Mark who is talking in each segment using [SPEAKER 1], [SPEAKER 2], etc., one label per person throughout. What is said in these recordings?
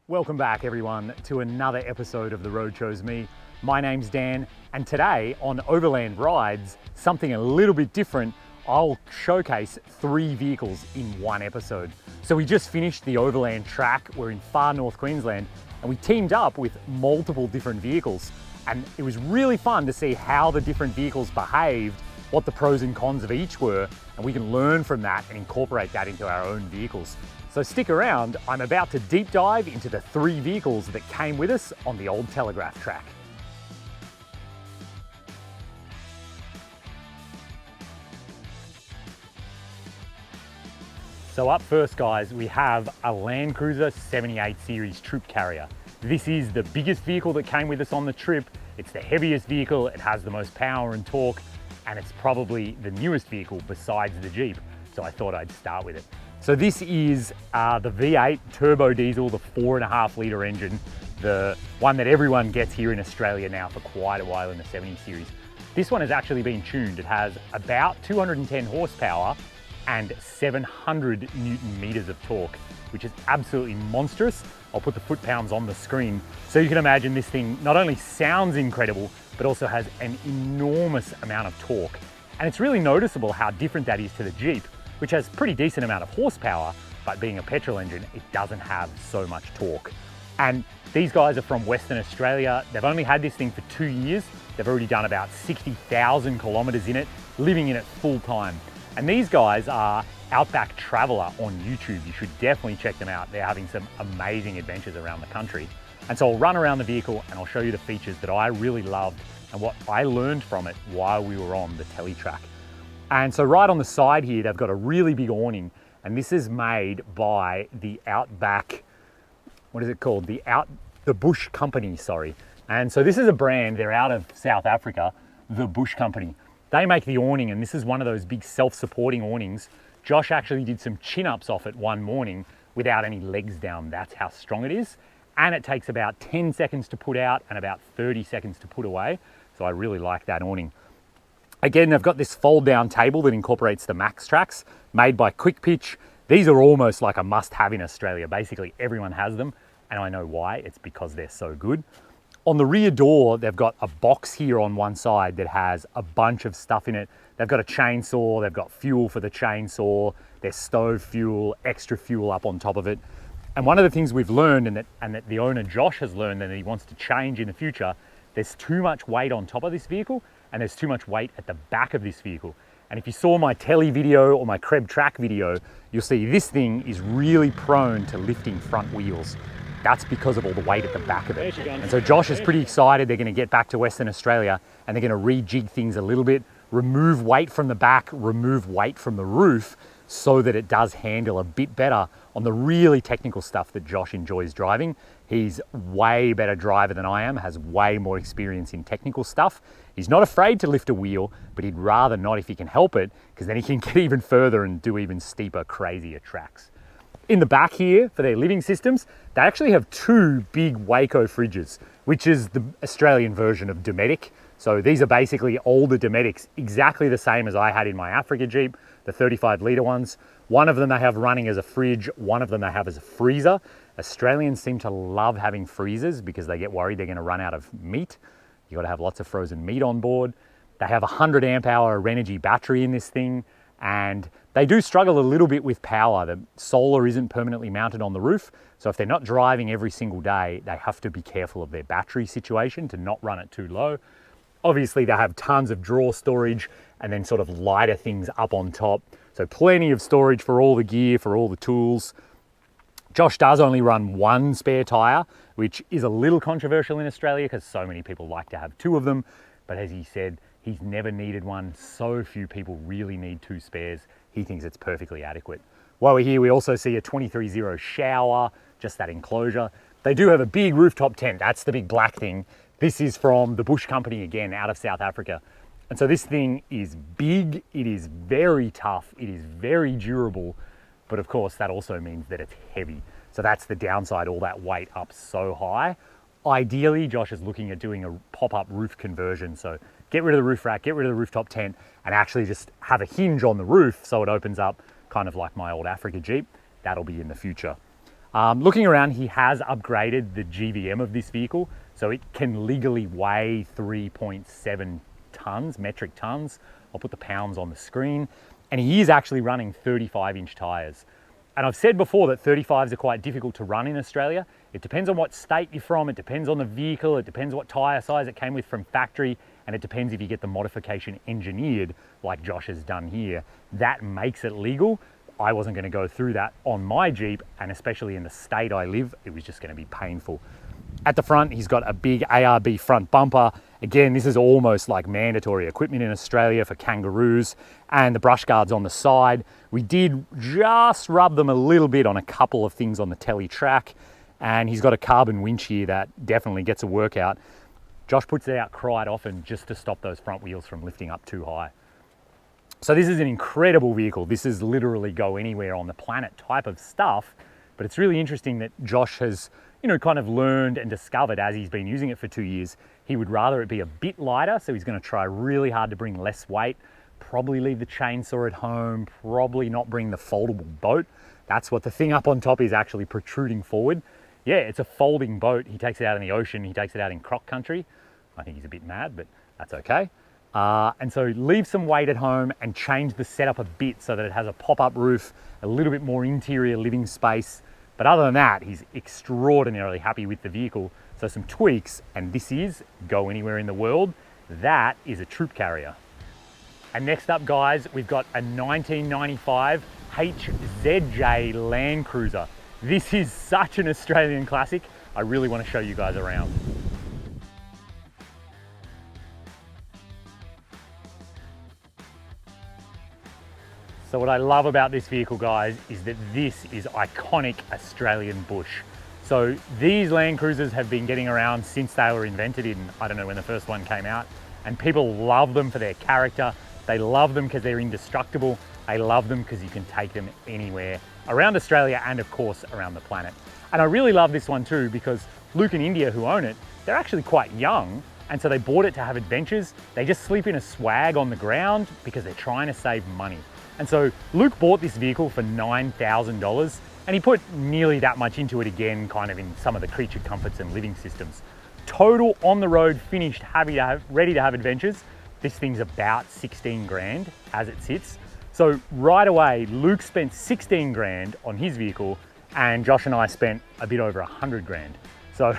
[SPEAKER 1] Welcome back everyone to another episode of The Road Chose Me. My name's Dan, and today on Overland Rides, something a little bit different, I'll showcase 3 vehicles in one episode. So we just finished the Overland track. We're in far north Queensland, and we teamed up with multiple different vehicles. And it was really fun to see how the different vehicles behaved, what the pros and cons of each were, and we can learn from that and incorporate that into our own vehicles. So stick around, I'm about to deep dive into the 3 vehicles that came with us on the old telegraph track. So up first guys, we have a Land Cruiser 78 series troop carrier. This is the biggest vehicle that came with us on the trip. It's the heaviest vehicle, it has the most power and torque, and it's probably the newest vehicle besides the Jeep. So I thought I'd start with it. So this is the V8 turbo diesel, the 4.5 litre engine, the one that everyone gets here in Australia now for quite a while in the 70 series. This one has actually been tuned. It has about 210 horsepower and 700 Newton meters of torque, which is absolutely monstrous. I'll put the foot-pounds on the screen. So you can imagine this thing not only sounds incredible, but also has an enormous amount of torque. And it's really noticeable how different that is to the Jeep, which has pretty decent amount of horsepower, but being a petrol engine, it doesn't have so much torque. And these guys are from Western Australia. They've only had this thing for 2 years. They've already done about 60,000 kilometers in it, living in it full time. And these guys are Outback Traveler on YouTube. You should definitely check them out. They're having some amazing adventures around the country. And so I'll run around the vehicle and I'll show you the features that I really loved and what I learned from it while we were on the Tele track. And so right on the side here, they've got a really big awning, and this is made by the Outback, what is it called? The Bush Company, sorry. And so this is a brand, they're out of South Africa, the Bush Company. They make the awning, and this is one of those big self-supporting awnings. Josh actually did some chin-ups off it one morning without any legs down. That's how strong it is. And it takes about 10 seconds to put out and about 30 seconds to put away. So I really like that awning. Again, they've got this fold-down table that incorporates the Max Tracks, made by Quick Pitch. These are almost like a must-have in Australia. Basically, everyone has them, and I know why. It's because they're so good. On the rear door, they've got a box here on one side that has a bunch of stuff in it. They've got a chainsaw, they've got fuel for the chainsaw, there's stove fuel, extra fuel up on top of it. And one of the things we've learned, and that the owner Josh has learned and that he wants to change in the future, there's too much weight on top of this vehicle, and there's too much weight at the back of this vehicle. And if you saw my Tele video or my Creb track video, you'll see this thing is really prone to lifting front wheels. That's because of all the weight at the back of it. And so Josh is pretty excited. They're gonna get back to Western Australia and they're gonna rejig things a little bit, remove weight from the back, remove weight from the roof, so that it does handle a bit better on the really technical stuff that Josh enjoys driving. He's way better driver than I am, has way more experience in technical stuff. He's not afraid to lift a wheel, but he'd rather not if he can help it, because then he can get even further and do even steeper, crazier tracks. In the back here, for their living systems, they actually have 2 big Waco fridges, which is the Australian version of Dometic. So these are basically older Dometics, exactly the same as I had in my Africa Jeep, the 35 litre ones. One of them they have running as a fridge, one of them they have as a freezer. Australians seem to love having freezers because they get worried they're gonna run out of meat. You gotta have lots of frozen meat on board. They have a 100 amp hour Renogy battery in this thing, and they do struggle a little bit with power. The solar isn't permanently mounted on the roof, so if they're not driving every single day, they have to be careful of their battery situation to not run it too low. Obviously, they have tons of drawer storage and then sort of lighter things up on top. So plenty of storage for all the gear, for all the tools. Josh does only run 1 spare tire, which is a little controversial in Australia because so many people like to have 2 of them. But as he said, he's never needed one. So few people really need 2 spares. He thinks it's perfectly adequate. While we're here, we also see a 23-0 shower, just that enclosure. They do have a big rooftop tent. That's the big black thing. This is from the Bush Company, again, out of South Africa. And so this thing is big, it is very tough, it is very durable, but of course that also means that it's heavy. So that's the downside, all that weight up so high. Ideally, Josh is looking at doing a pop-up roof conversion. So get rid of the roof rack, get rid of the rooftop tent, and actually just have a hinge on the roof so it opens up kind of like my old Africa Jeep. That'll be in the future. Looking around, he has upgraded the GVM of this vehicle, so it can legally weigh 3.7 tons, metric tons. I'll put the pounds on the screen. And he is actually running 35-inch tires. And I've said before that 35s are quite difficult to run in Australia. It depends on what state you're from, it depends on the vehicle, it depends what tire size it came with from factory, and it depends if you get the modification engineered like Josh has done here. That makes it legal. I wasn't going to go through that on my Jeep, and especially in the state I live, it was just going to be painful. At the front, he's got a big ARB front bumper. Again, this is almost like mandatory equipment in Australia for kangaroos, and the brush guards on the side. We did just rub them a little bit on a couple of things on the Tele track, and he's got a carbon winch here that definitely gets a workout. Josh puts it out quite often just to stop those front wheels from lifting up too high. So this is an incredible vehicle. This is literally go anywhere on the planet type of stuff, but it's really interesting that Josh has, kind of learned and discovered as he's been using it for 2 years, he would rather it be a bit lighter. So he's going to try really hard to bring less weight, probably leave the chainsaw at home, probably not bring the foldable boat. That's what the thing up on top is actually protruding forward. Yeah, it's a folding boat. He takes it out in the ocean. He takes it out in croc country. I think he's a bit mad, but that's okay. And so leave some weight at home and change the setup a bit so that it has a pop-up roof, a little bit more interior living space. But other than that, he's extraordinarily happy with the vehicle. So some tweaks, and this is go anywhere in the world. That is a troop carrier. And next up, guys, we've got a 1995 HZJ Land Cruiser. This is such an Australian classic. I really want to show you guys around. So what I love about this vehicle, guys, is that this is iconic Australian bush. So these Land Cruisers have been getting around since they were invented in, I don't know when the first one came out, and people love them for their character. They love them because they're indestructible. They love them because you can take them anywhere around Australia and of course around the planet. And I really love this one too because Luke and India, who own it, they're actually quite young, and so they bought it to have adventures. They just sleep in a swag on the ground because they're trying to save money. And so Luke bought this vehicle for $9,000 and he put nearly that much into it again, kind of in some of the creature comforts and living systems. Total on the road, finished, ready to have adventures. This thing's about 16 grand as it sits. So right away, Luke spent 16 grand on his vehicle and Josh and I spent a bit over 100 grand. So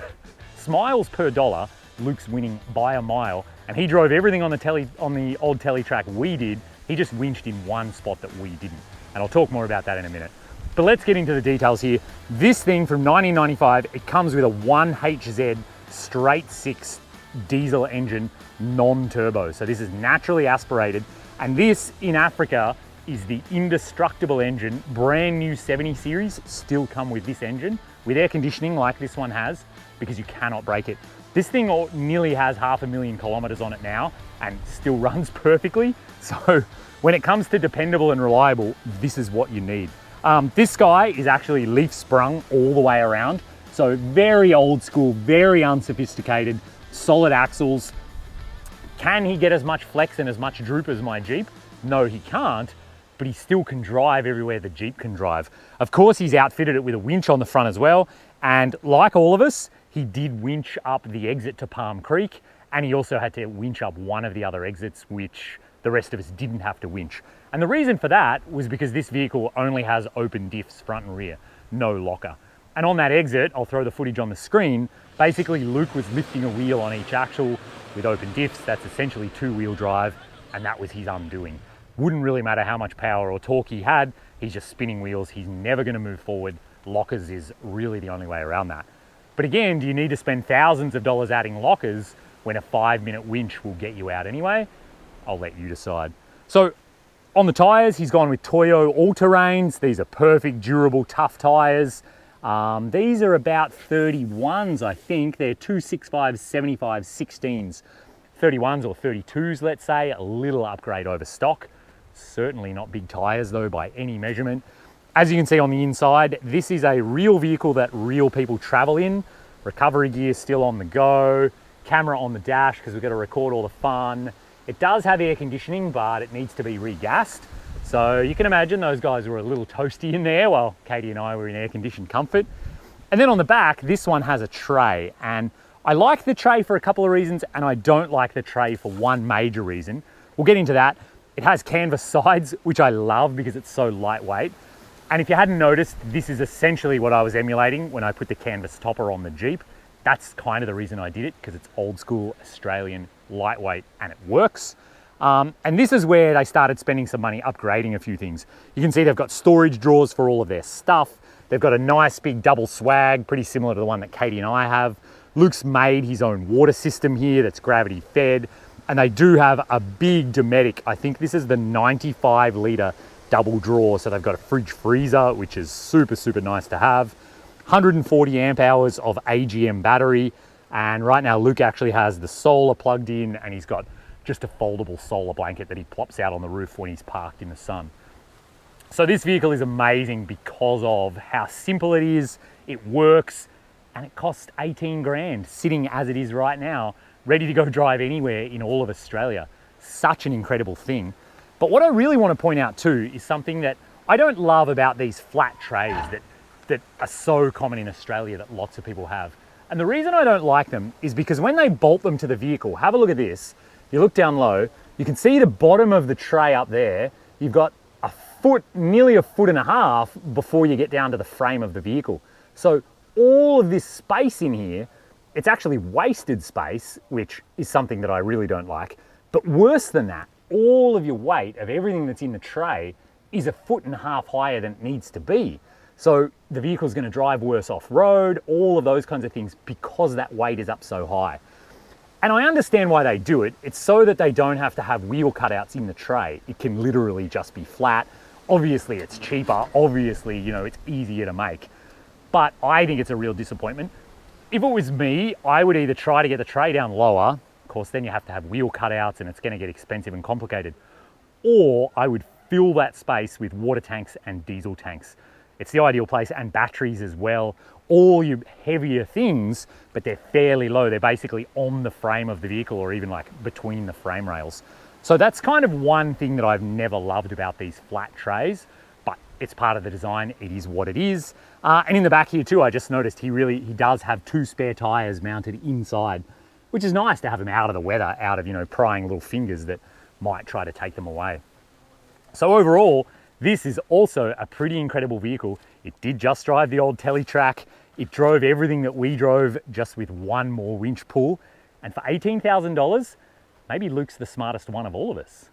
[SPEAKER 1] smiles per dollar, Luke's winning by a mile, and he drove everything on the old Tele track we did. He just winched in one spot that we didn't. And I'll talk more about that in a minute. But let's get into the details here. This thing from 1995, it comes with a 1HZ straight 6 diesel engine, non-turbo. So this is naturally aspirated. And this in Africa is the indestructible engine. Brand new 70 series still come with this engine with air conditioning like this one has, because you cannot break it. This thing nearly has 500,000 kilometers on it now and still runs perfectly. So when it comes to dependable and reliable, this is what you need. This guy is actually leaf sprung all the way around. So very old school, very unsophisticated, solid axles. Can he get as much flex and as much droop as my Jeep? No, he can't, but he still can drive everywhere the Jeep can drive. Of course, he's outfitted it with a winch on the front as well. And like all of us, he did winch up the exit to Palm Creek, and he also had to winch up one of the other exits, which the rest of us didn't have to winch. And the reason for that was because this vehicle only has open diffs front and rear, no locker. And on that exit, I'll throw the footage on the screen, basically Luke was lifting a wheel on each axle with open diffs. That's essentially 2-wheel drive, and that was his undoing. Wouldn't really matter how much power or torque he had, he's just spinning wheels, he's never gonna move forward. Lockers is really the only way around that. But again, do you need to spend thousands of dollars adding lockers when a 5-minute winch will get you out anyway? I'll let you decide. So on the tires, he's gone with Toyo all-terrains. These are perfect, durable, tough tires. These are about 31s, I think. They're 265s, 75s, 16s. 31s or 32s, let's say, a little upgrade over stock. Certainly not big tires though by any measurement. As you can see on the inside, this is a real vehicle that real people travel in. Recovery gear still on the go. Camera on the dash because we've got to record all the fun. It does have air conditioning, but it needs to be regassed. So you can imagine those guys were a little toasty in there while Katie and I were in air-conditioned comfort. And then on the back, this one has a tray, and I like the tray for a couple of reasons, and I don't like the tray for one major reason. We'll get into that. It has canvas sides, which I love because it's so lightweight. And if you hadn't noticed, this is essentially what I was emulating when I put the canvas topper on the Jeep. That's kind of the reason I did it, because it's old school Australian, lightweight, and it works. And this is where they started spending some money upgrading a few things. You can see they've got storage drawers for all of their stuff. They've got a nice big double swag, pretty similar to the one that Katie and I have. Luke's made his own water system here that's gravity fed. And they do have a big Dometic. I think this is the 95 litre double drawer. So they've got a fridge freezer, which is super, super nice to have. 140 amp hours of AGM battery. And right now Luke actually has the solar plugged in, and he's got just a foldable solar blanket that he plops out on the roof when he's parked in the sun. So this vehicle is amazing because of how simple it is, it works, and it costs 18 grand sitting as it is right now, ready to go drive anywhere in all of Australia. Such an incredible thing. But what I really want to point out too is something that I don't love about these flat trays that are so common in Australia that lots of people have. And the reason I don't like them is because when they bolt them to the vehicle, have a look at this. You look down low, you can see the bottom of the tray up there. You've got a foot, nearly a foot and a half before you get down to the frame of the vehicle. So all of this space in here, it's actually wasted space, which is something that I really don't like. But worse than that, all of your weight of everything that's in the tray is a foot and a half higher than it needs to be. So the vehicle's going to drive worse off-road, all of those kinds of things, because that weight is up so high. And I understand why they do it. It's so that they don't have to have wheel cutouts in the tray. It can literally just be flat. Obviously it's cheaper. Obviously, you know, it's easier to make. But I think it's a real disappointment. If it was me, I would either try to get the tray down lower. Of course, then you have to have wheel cutouts and it's going to get expensive and complicated. Or I would fill that space with water tanks and diesel tanks. It's the ideal place, and batteries as well. All your heavier things, but they're fairly low. They're basically on the frame of the vehicle, or even like between the frame rails. So that's kind of one thing that I've never loved about these flat trays, but it's part of the design. It is what it is. And in the back here too, I just noticed he does have 2 spare tires mounted inside, which is nice to have them out of the weather, out of, you know, prying little fingers that might try to take them away. So overall, this is also a pretty incredible vehicle. It did just drive the old Tele track. It drove everything that we drove, just with one more winch pull. And for $18,000, maybe Luke's the smartest one of all of us.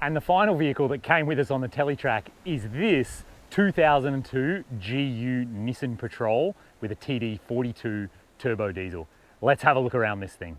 [SPEAKER 1] And the final vehicle that came with us on the Tele track is this 2002 GU Nissan Patrol with a TD42 turbo diesel. Let's have a look around this thing.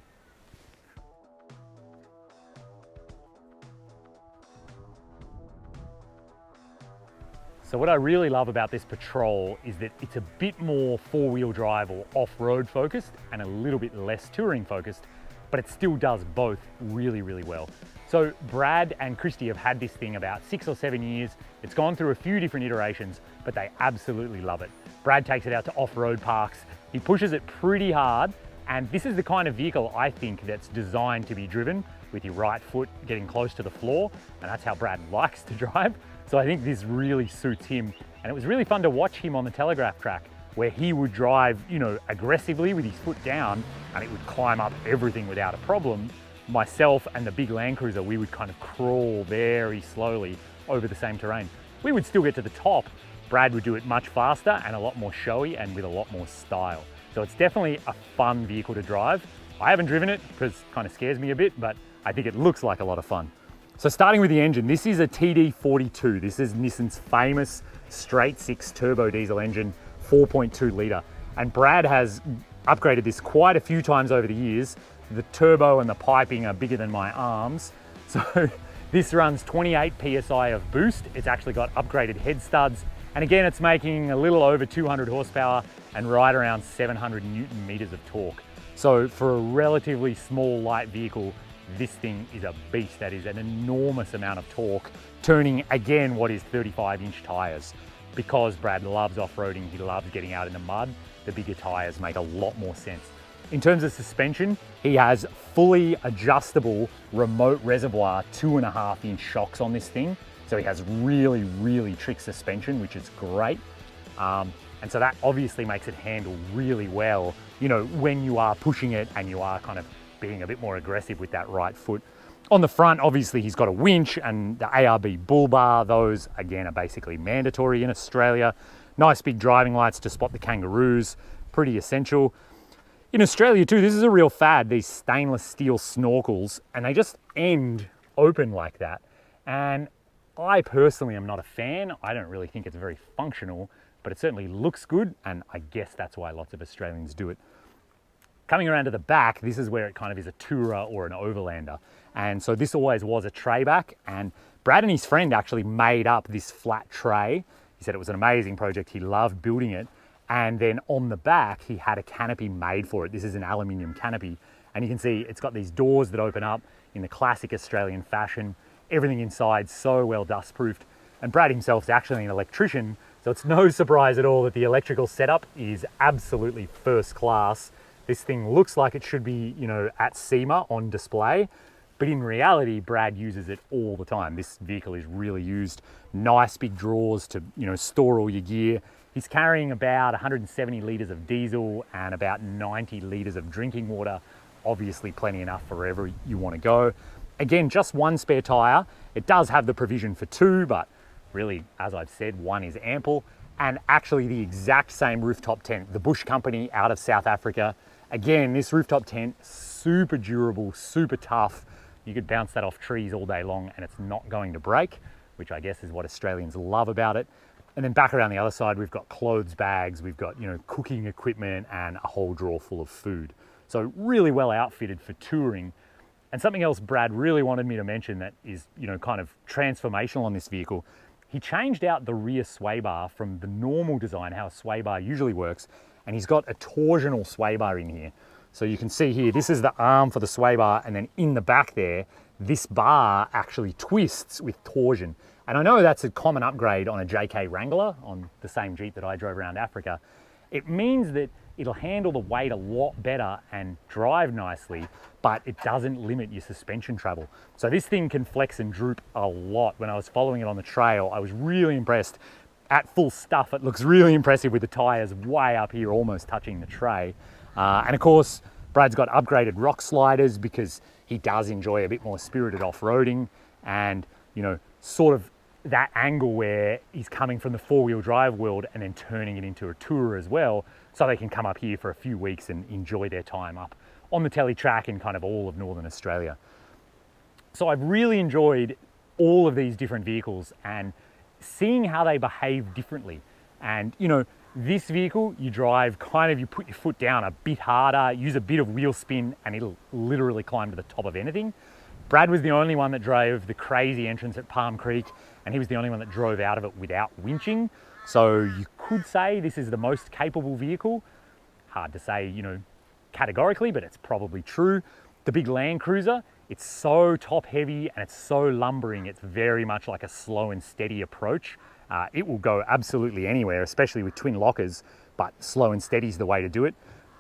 [SPEAKER 1] So what I really love about this Patrol is that it's a bit more 4-wheel drive or off-road focused and a little bit less touring focused, but it still does both really, really well. So Brad and Christy have had this thing about 6 or 7 years. It's gone through a few different iterations, but they absolutely love it. Brad takes it out to off-road parks. He pushes it pretty hard, and this is the kind of vehicle I think that's designed to be driven with your right foot getting close to the floor, and that's how Brad likes to drive. So I think this really suits him. And it was really fun to watch him on the telegraph track, where he would drive, you know, aggressively with his foot down, and it would climb up everything without a problem. Myself and the big Land Cruiser, we would kind of crawl very slowly over the same terrain. We would still get to the top. Brad would do it much faster and a lot more showy and with a lot more style. So it's definitely a fun vehicle to drive. I haven't driven it because it kind of scares me a bit, but I think it looks like a lot of fun. So starting with the engine, this is a TD42. This is Nissan's famous straight 6 turbo diesel engine, 4.2 litre. And Brad has upgraded this quite a few times over the years. The turbo and the piping are bigger than my arms. So this runs 28 PSI of boost. It's actually got upgraded head studs. And again, it's making a little over 200 horsepower and right around 700 Newton meters of torque. So for a relatively small, light vehicle, this thing is a beast. That is an enormous amount of torque, turning again what is 35-inch tires. Because Brad loves off-roading, he loves getting out in the mud, the bigger tires make a lot more sense. In terms of suspension, he has fully adjustable remote reservoir 2.5-inch shocks on this thing. So he has really, really trick suspension, which is great. And so that obviously makes it handle really well, you know, when you are pushing it and you are kind of being a bit more aggressive with that right foot. On the front, obviously he's got a winch and the ARB bull bar. Those again are basically mandatory in Australia. Nice big driving lights to spot the kangaroos, pretty essential. In Australia too, this is a real fad, these stainless steel snorkels, and they just end open like that. And I personally am not a fan. I don't really think it's very functional, but it certainly looks good, and I guess that's why lots of Australians do it. Coming around to the back, this is where it kind of is a tourer or an overlander. And so this always was a tray back, and Brad and his friend actually made up this flat tray. He said it was an amazing project, he loved building it. And then on the back, he had a canopy made for it. This is an aluminium canopy. And you can see it's got these doors that open up in the classic Australian fashion. Everything inside so well dust proofed. And Brad himself is actually an electrician, so it's no surprise at all that the electrical setup is absolutely first class. This thing looks like it should be, you know, at SEMA on display, but in reality, Brad uses it all the time. This vehicle is really used. Nice big drawers to, you know, store all your gear. He's carrying about 170 litres of diesel and about 90 litres of drinking water. Obviously plenty enough for wherever you want to go. Again, just one spare tyre. It does have the provision for two, but really, as I've said, one is ample. And actually the exact same rooftop tent, the Bush Company out of South Africa. Again, this rooftop tent, super durable, super tough. You could bounce that off trees all day long and it's not going to break, which I guess is what Australians love about it. And then back around the other side, we've got clothes bags, we've got, you know, cooking equipment and a whole drawer full of food. So really well outfitted for touring. And something else Brad really wanted me to mention that is, you know, kind of transformational on this vehicle. He changed out the rear sway bar from the normal design, how a sway bar usually works, and he's got a torsional sway bar in here. So you can see here, this is the arm for the sway bar, and then in the back there, this bar actually twists with torsion. And I know that's a common upgrade on a JK Wrangler, on the same Jeep that I drove around Africa. It means that it'll handle the weight a lot better and drive nicely, but it doesn't limit your suspension travel. So this thing can flex and droop a lot. When I was following it on the trail, I was really impressed. At full stuff, it looks really impressive with the tires way up here, almost touching the tray. And of course, Brad's got upgraded rock sliders because he does enjoy a bit more spirited off-roading and, you know, sort of that angle where he's coming from the four-wheel drive world and then turning it into a tourer as well, so they can come up here for a few weeks and enjoy their time up on the Tele track in kind of all of Northern Australia. So I've really enjoyed all of these different vehicles and seeing how they behave differently. And, you know, this vehicle, you drive kind of, you put your foot down a bit harder, use a bit of wheel spin, and it'll literally climb to the top of anything. Brad was the only one that drove the crazy entrance at Palm Creek, and he was the only one that drove out of it without winching. So you could say this is the most capable vehicle. Hard to say, you know, categorically, but it's probably true. The big Land Cruiser, it's so top heavy and it's so lumbering. It's very much like a slow and steady approach. It will go absolutely anywhere, especially with twin lockers, but slow and steady is the way to do it.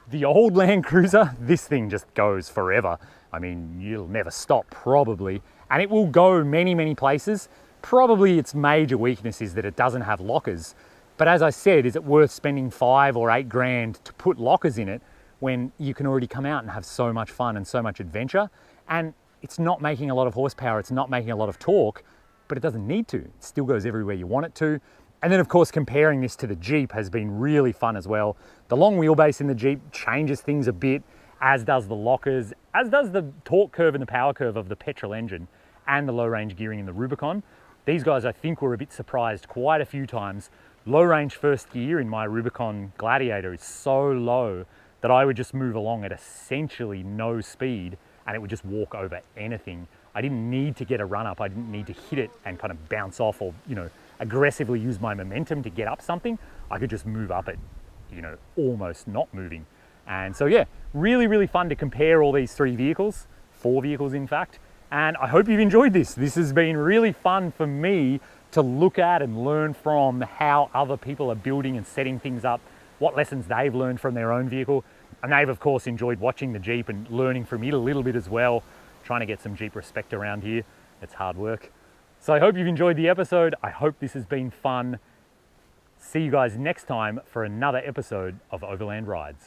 [SPEAKER 1] The old Land Cruiser, this thing just goes forever. I mean, you'll never stop probably, and it will go many, many places. Probably its major weakness is that it doesn't have lockers. But as I said, is it worth spending 5 or 8 grand to put lockers in it when you can already come out and have so much fun and so much adventure? And it's not making a lot of horsepower, it's not making a lot of torque, but it doesn't need to. It still goes everywhere you want it to. And then of course, comparing this to the Jeep has been really fun as well. The long wheelbase in the Jeep changes things a bit, as does the lockers, as does the torque curve and the power curve of the petrol engine and the low range gearing in the Rubicon. These guys, I think, were a bit surprised quite a few times. Low range first gear in my Rubicon Gladiator is so low that I would just move along at essentially no speed and it would just walk over anything. I didn't need to get a run up. I didn't need to hit it and kind of bounce off or, you know, aggressively use my momentum to get up something. I could just move up it, you know, almost not moving. And so yeah, really, really fun to compare all these 3 vehicles, 4 vehicles in fact. And I hope you've enjoyed this. This has been really fun for me to look at and learn from how other people are building and setting things up, what lessons they've learned from their own vehicle. And they've of course enjoyed watching the Jeep and learning from it a little bit as well, trying to get some Jeep respect around here. It's hard work. So I hope you've enjoyed the episode. I hope this has been fun. See you guys next time for another episode of Overland Rides.